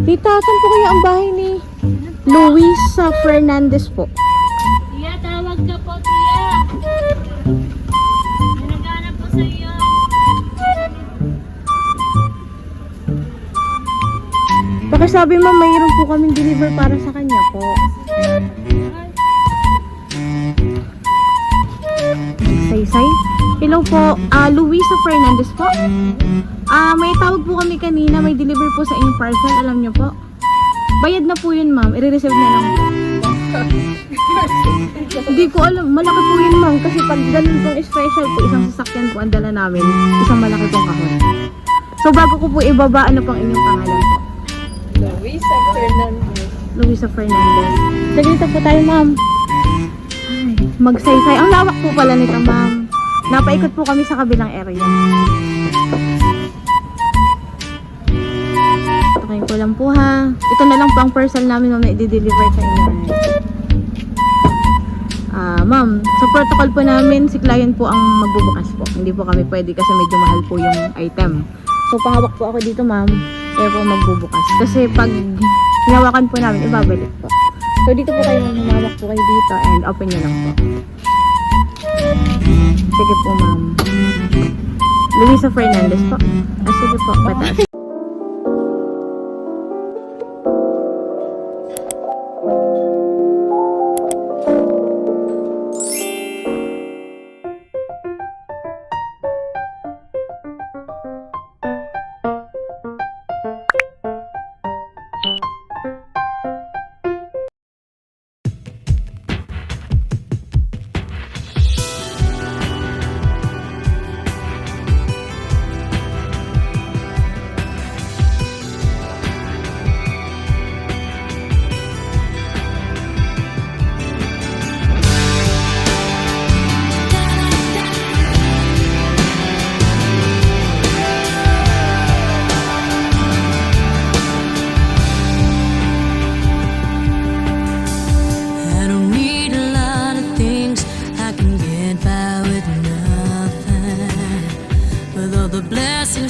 Tita, saan po kaya ang bahay ni Luisa Fernandez po? Tia, tawag ka po, Tia. Naghanap po sa iyo. Pakisabi mo, mayroon po kaming deliver para sa kanya po. Say. Hello po, Luisa Fernandez po. May tawag po kami kanina, may deliver po sa inyong parcel, alam nyo po. Bayad na po yun, ma'am. I-receive na lang po. Hindi ko alam, malaki po yun, ma'am. Kasi pag ganun pong special po, isang sasakyan po ang dala namin. Isang malaki pong kahon. So bago ko po ibaba, ano pang inyong pangalan po? Luisa Fernandez. Luisa Fernandez. Saglit po tayo, ma'am. Ay, magsaysay. Ang lawak po pala nito, ma'am. Napaikot po kami sa kabilang area. Okay ko lang po, ha. Ito na lang po ang parcel namin, ma'am, na i-deliver sa inyo. Ma'am, sa protocol po namin, si client po ang magbubukas po. Hindi po kami pwede kasi medyo mahal po yung item. So, pahawak po ako dito, ma'am. Kaya po magbubukas. Kasi pag hinawakan po namin, ibabalik po. So, dito po kayo, humawak po kayo dito and open nyo lang po. Sige po, ma'am. Luisa Fernandez po. Sige po, pataas.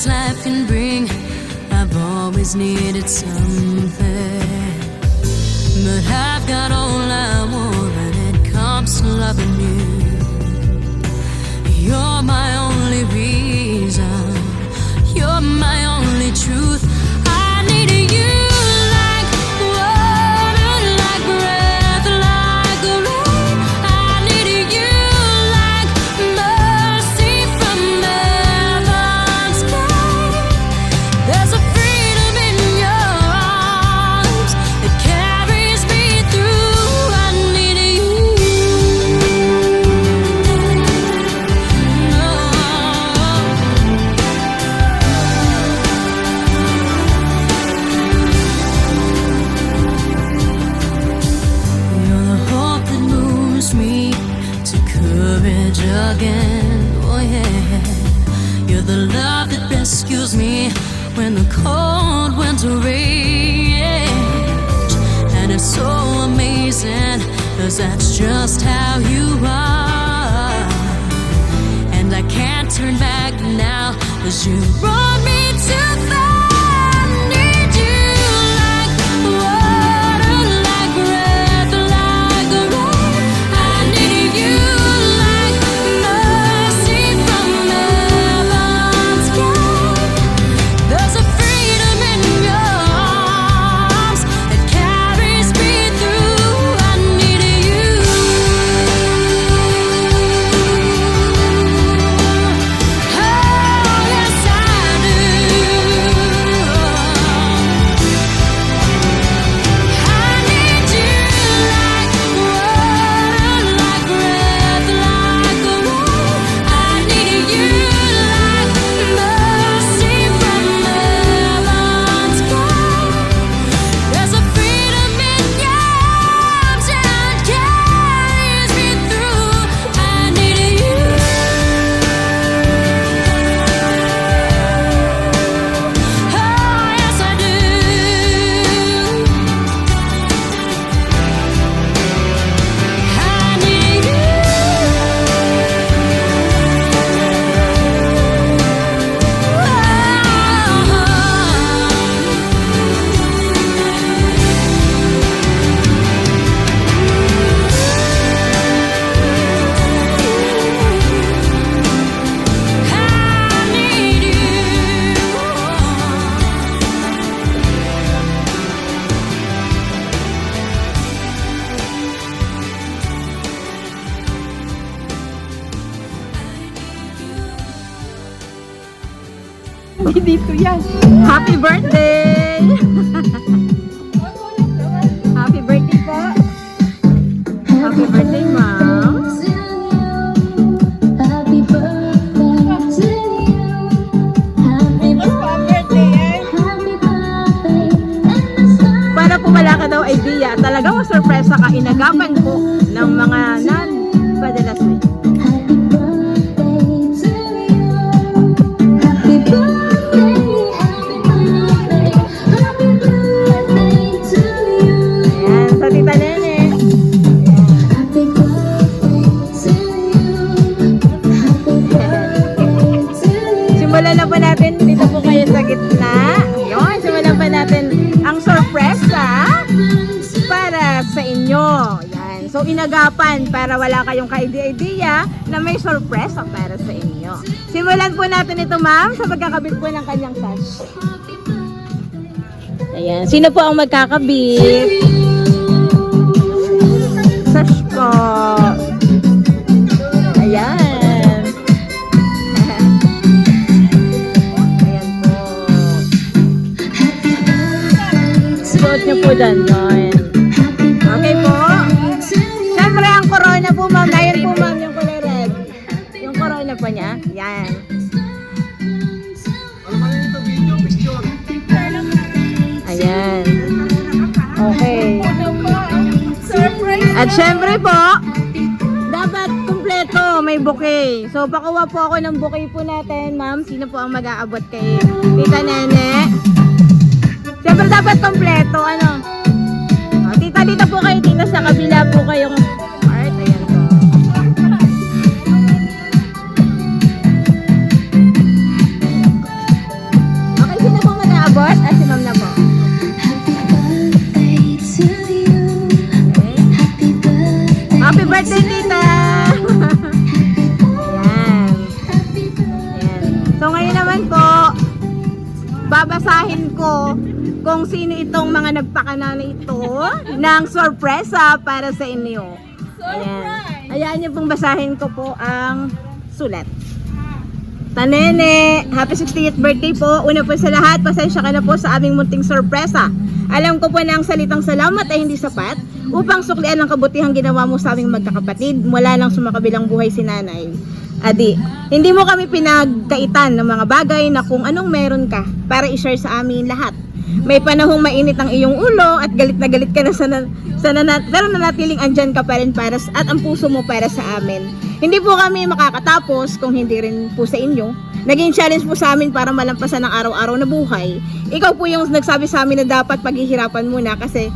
Life can bring, I've always needed something, but I've got all I want when it comes to loving you. You're my only reason, you're my only truth. I need you like water, like breath, like rain. I need you like mercy from heaven's sky. There's a freedom in your arms that carries me through. I need you. You're the hope that moves me to courage again. Oh yeah. You're the love that rescues me when the cold winter rage. And it's so amazing, 'cause that's just how you are. And I can't turn back now, 'cause you brought me too far. I need you like water, like breath, like rain. I need you like mercy from heaven's sky. There's a freedom in your arms that carries me through. I need you. Oh, yes I do. dito yan. Happy birthday! Happy birthday po. Happy birthday, ma'am. Happy birthday to you. Happy birthday eh. birthday. And the sun. Para po wala ka daw idea, talaga masurpresa ka, inagapan po ng mga non-padalas na yun. Happy birthday to you. Happy birthday. Happy birthday. Happy birthday to you. Ayan, sa Tita Nene. Happy birthday to you. Happy birthday to you. Simulan na po natin, dito po kayo sa gitna. Ayun, simulan pa natin ang sorpresa para sa inyo. Yan. So, inagapan para wala kayong ka-idea na may sorpresa para sa inyo. Simulan po natin ito, ma'am, sa magkakabit po ng kanyang sash. Ayan. Sino po ang magkakabit? Sash po. Ayan. Ayan po. Suot niyo po dyan. Yun. Okay po. Siyempre, ang corona po, ma'am. Ayan po, ma'am, yung kulay red. Yung corona po niya. Yan. Ayan. Okay. Surprise! At syempre po, dapat kumpleto, may bouquet. So, pakuha po ako ng bouquet po natin, ma'am. Sino po ang mag-aabot kay Tita Nene? Syempre, dapat kumpleto, ano? O, tita, dito po kayo, tita, sa kabila po kayong part. Ayan po. Okay, sino po mag-aabot? Si ma'am na po. Happy birthday to you. Happy birthday. Happy birthday, tita! Ayan. Ayan. So, ngayon naman po, babasahin ko kung sino itong mga nagpakana na ito ng sorpresa para sa inyo. Ayan. Ayan niyo pong basahin ko po ang sulat. Tanene, happy 60th birthday po. Una po sa lahat, pasensya ka na po sa aming munting sorpresa. Alam ko po na ang salitang salamat ay hindi sapat upang suklian ang kabutihang ginawa mo sa aming magkakapatid mula nang sumakabilang buhay si nanay. Adi, hindi mo kami pinagkaitan ng mga bagay na kung anong meron ka para i-share sa amin lahat. May panahong mainit ang iyong ulo at galit na galit ka na pero nanatiling andyan ka pa rin at ang puso mo para sa amin. Hindi po kami makakatapos kung hindi rin po sa inyo. Naging challenge po sa amin para malampasan ang araw-araw na buhay. Ikaw po yung nagsabi sa amin na dapat paghihirapan muna kasi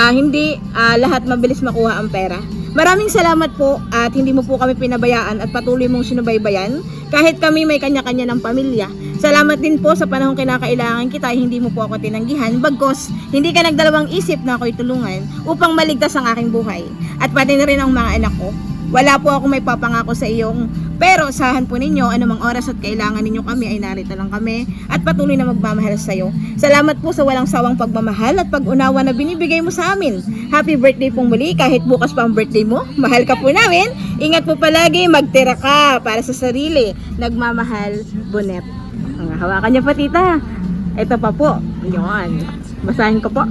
hindi lahat mabilis makuha ang pera. Maraming salamat po at hindi mo po kami pinabayaan at patuloy mong sinubaybayan kahit kami may kanya-kanya ng pamilya. Salamat din po sa panahong kinakailangan kita ay hindi mo po ako tinanggihan bagkos hindi ka nagdalawang isip na ako'y tulungan upang maligtas ang aking buhay at pati na rin ang mga anak ko. Wala po ako may papangako sa iyong pero asahan po ninyo anumang oras at kailangan ninyo kami ay narito lang kami at patuloy na magmamahal sa iyo. Salamat po sa walang sawang pagmamahal at pag-unawa na binibigay mo sa amin. Happy birthday pong muli kahit bukas pa ang birthday mo. Mahal ka po namin. Ingat po palagi, magtira ka para sa sarili. Nagmamahal, Bonet. Hawakan niyo po tita. Ito pa po. Yun. Basahin ko po.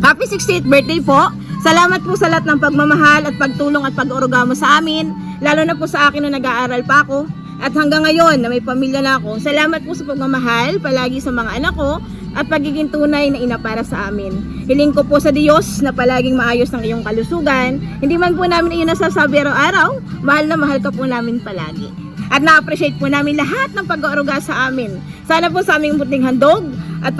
Happy 60th birthday po. Salamat po sa lahat ng pagmamahal at pagtulong at pag-oruga mo sa amin. Lalo na po sa akin na nag-aaral pa ako. At hanggang ngayon na may pamilya na ako. Salamat po sa pagmamahal palagi sa mga anak ko at pagiging tunay na ina para sa amin. Hiling ko po sa Diyos na palaging maayos ang iyong kalusugan. Hindi man po namin iyon nasasabi araw-araw. Mahal na mahal ka po namin palagi. At na-appreciate po namin lahat ng pag-aaruga sa amin. Sana po sa aming munting handog at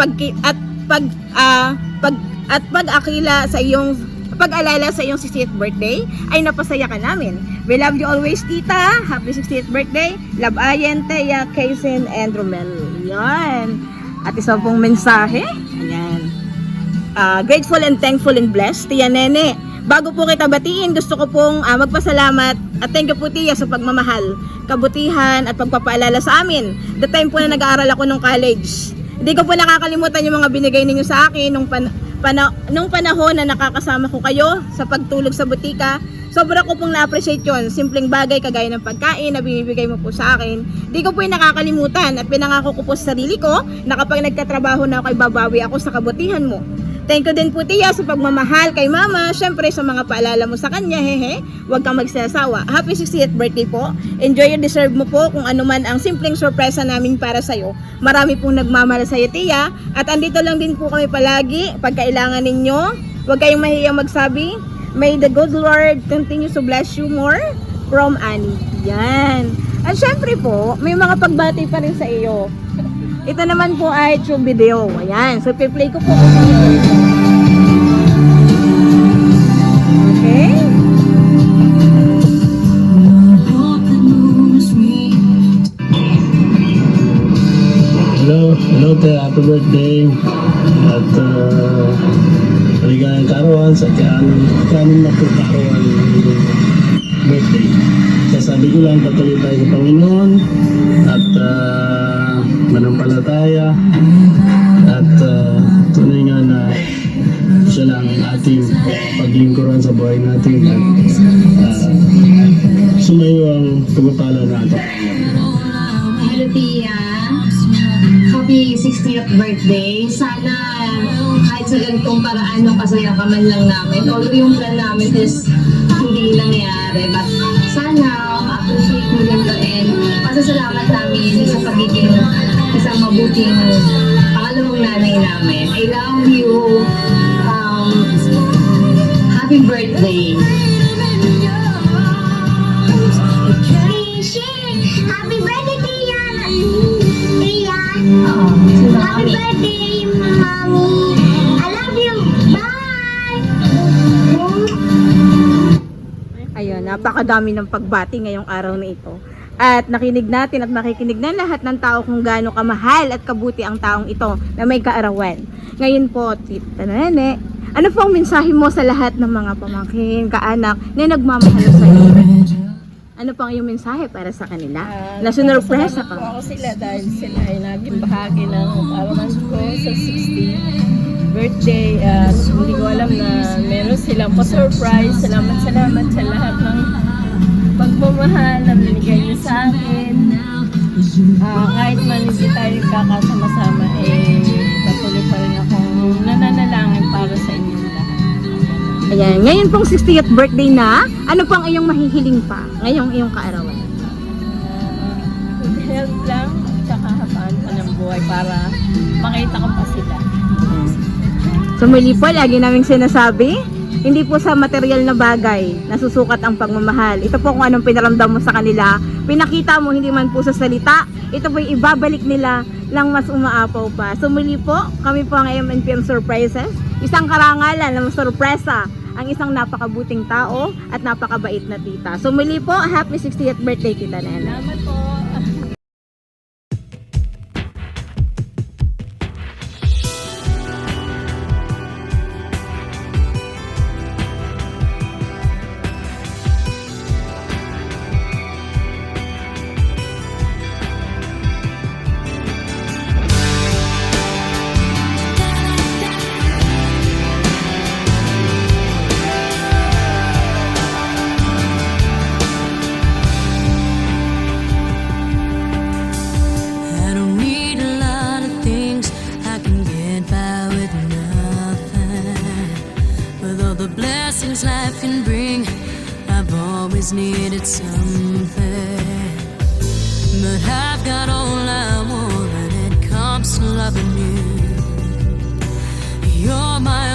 pag-akila sa iyong pag-alala sa iyong 60th birthday ay napasaya ka namin. We love you always, tita. Happy 60th birthday. Love Ayen, Teya, Kaysen, and Romel. Yan. At isa pong mensahe. Ayan. Grateful and thankful and blessed, Tia Nene. Bago po kita batiin, gusto ko pong magpasalamat at thank you po Tia sa pagmamahal, kabutihan at pagpapaalala sa amin. The time po na nag-aaral ako nung college. Hindi ko po nakakalimutan yung mga binigay ninyo sa akin nung panahon na nakakasama ko kayo sa pagtulog sa butika, Sobra ko pong na-appreciate yun. Simpleng bagay kagaya ng pagkain na binibigay mo po sa akin. Di ko po yung nakakalimutan at pinangako ko po sa sarili ko na kapag nagkatrabaho na ako ay babawi ako sa kabutihan mo. Thank you din po tiya sa pagmamahal kay mama. Syempre sa mga paalala mo sa kanya, hehe. Huwag kang magsasawa. Happy 60th birthday po. Enjoy your deserve mo po kung ano man ang simpleng sorpresa namin para sa'yo. Marami pong nagmamahal sa'yo tiya. At andito lang din po kami palagi pag kailangan ninyo. Huwag kayong mahiyang magsabi. May the good Lord continue to bless you more. From Annie. Yan. At syempre po, may mga pagbati pa rin sa iyo. Ito naman po ay true video. Ayan. So, play ko po. Okay? Hello, te, happy birthday. At maligayang kaarawan sa kanon na po kaarawan birthday. Sasabi ko lang, patuloy tayo sa Panginoon at manampalataya at tunay nga na siya lang ang ating paglingkuran sa buhay natin at sumayo ang pagpapala natin. Hello, Tia. Happy 60th birthday. Sana kahit sa ganitong paraan yung kasaya ka man lang namin. Although yung plan namin is hindi nangyari. But sana appreciate mo lang and pasasalamat namin sa pagiging isang mabuting pangalawang nanay namin. I love you. Happy birthday. Happy birthday, Tia! Tia! Si Happy Mami. birthday, Mommy! I love you! Bye! Ayun, napakadami ng pagbati ngayong araw na ito. At nakinig natin at makikinig na lahat ng tao kung gaano kamahal at kabuti ang taong ito na may kaarawan. Ngayon po, Tita Nene, ano po ang mensahe mo sa lahat ng mga pamangkin, kaanak na nagmamahal sa iyo? Ano po ang iyong mensahe para sa kanila? Na sinurpresa po ka? ako sila dahil sila ay naging bahagi ng arawan ko sa 60th birthday at hindi ko alam na meron silang pa-surprise. Salamat sa lahat ng pagmamahal na binigay niyo sa akin. Kahit man hindi tayo kakasama-sama, patuloy pa rin akong nananalangin para sa inyo lahat. Ayan, ngayon pong 60th birthday na, ano pang iyong mahihiling pa ngayong iyong kaarawan? Good health lang, tsaka hapaan pa ng buhay para makita ko pa sila. So muli po, lagi naming sinasabi, hindi po sa material na bagay nasusukat ang pagmamahal. Ito po kung anong pinaramdam mo sa kanila, pinakita mo hindi man po sa salita, ito po yung ibabalik nila lang mas umaapaw pa. So muli po, kami po ang MNPM Surprises, isang karangalan na sorpresa ang isang napakabuting tao at napakabait na tita. So muli po, happy 60th birthday, Tita Nena. Salamat po. I don't need a lot of things, I can get by with nothing. With all the blessings life can bring, I've always needed something. But I've got all I want when it comes to loving you. You're my